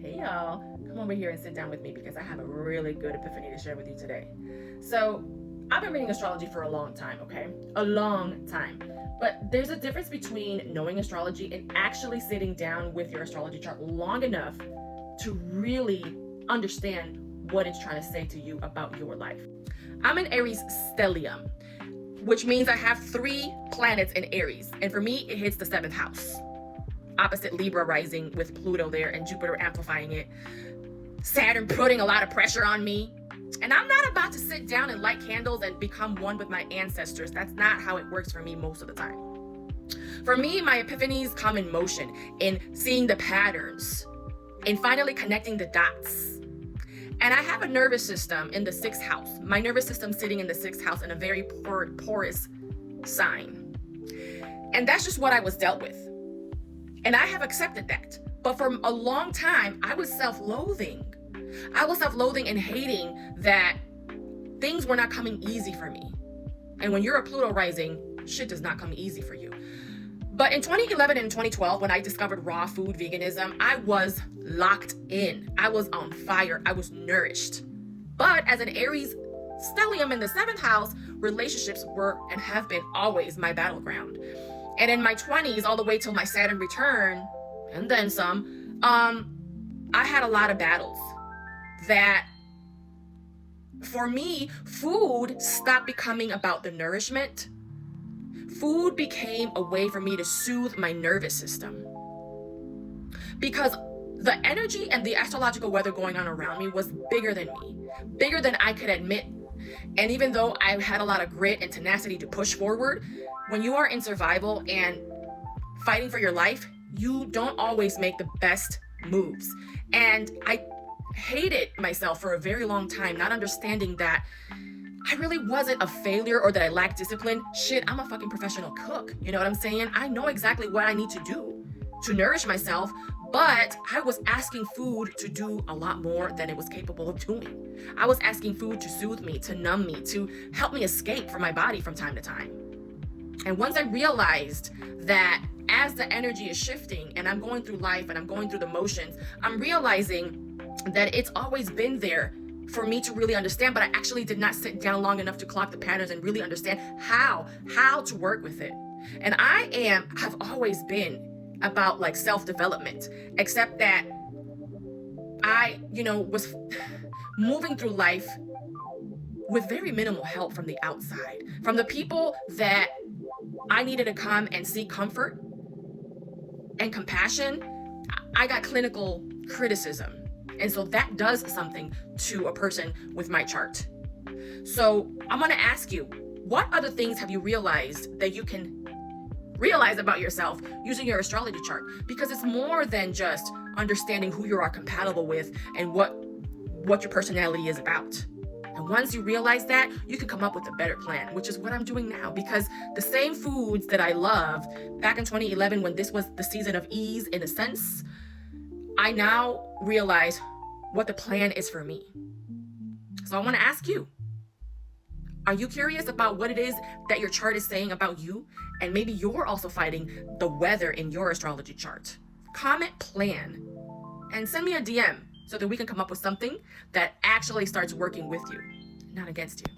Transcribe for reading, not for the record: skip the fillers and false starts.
Hey y'all, come over here and sit down with me because I have a really good epiphany to share with you today. So, I've been reading astrology for a long time, okay? A long time. But there's a difference between knowing astrology and actually sitting down with your astrology chart long enough to really understand what it's trying to say to you about your life. I'm an Aries stellium, which means I have 3 planets in Aries, and for me, it hits the 7th house. Opposite Libra rising with Pluto there and Jupiter amplifying it. Saturn putting a lot of pressure on me. And I'm not about to sit down and light candles and become one with my ancestors. That's not how it works for me most of the time. For me, my epiphanies come in motion, in seeing the patterns, in finally connecting the dots. And I have a nervous system in the 6th house. My nervous system sitting in the 6th house in a very porous sign. And that's just what I was dealt with. And I have accepted that. But for a long time, I was self-loathing. I was self-loathing and hating that things were not coming easy for me. And when you're a Pluto rising, shit does not come easy for you. But in 2011 and 2012, when I discovered raw food veganism, I was locked in. I was on fire. I was nourished. But as an Aries stellium in the 7th house, relationships were and have been always my battleground. And in my 20s, all the way till my Saturn return, and then some, I had a lot of battles that, for me, food stopped becoming about the nourishment. Food became a way for me to soothe my nervous system. Because the energy and the astrological weather going on around me was bigger than me, bigger than I could admit. And even though I had a lot of grit and tenacity to push forward, when you are in survival and fighting for your life, you don't always make the best moves. And I hated myself for a very long time, not understanding that I really wasn't a failure or that I lacked discipline. Shit, I'm a fucking professional cook. You know what I'm saying? I know exactly what I need to do to nourish myself, but I was asking food to do a lot more than it was capable of doing. I was asking food to soothe me, to numb me, to help me escape from my body from time to time. And once I realized that as the energy is shifting and I'm going through life and I'm going through the motions, I'm realizing that it's always been there for me to really understand, but I actually did not sit down long enough to clock the patterns and really understand how to work with it. And have always been about like self-development, except that I, was moving through life with very minimal help from the outside, from the people that I needed to come and seek comfort and compassion. I got clinical criticism. And so that does something to a person with my chart. So I'm going to ask you, what other things have you realized that you can realize about yourself using your astrology chart? Because it's more than just understanding who you are compatible with and what your personality is about. And once you realize that, you can come up with a better plan, which is what I'm doing now. Because the same foods that I loved back in 2011, when this was the season of ease in a sense, I now realize what the plan is for me. So I want to ask you, are you curious about what it is that your chart is saying about you? And maybe you're also fighting the weather in your astrology chart. Comment plan and send me a DM so that we can come up with something that actually starts working with you, not against you.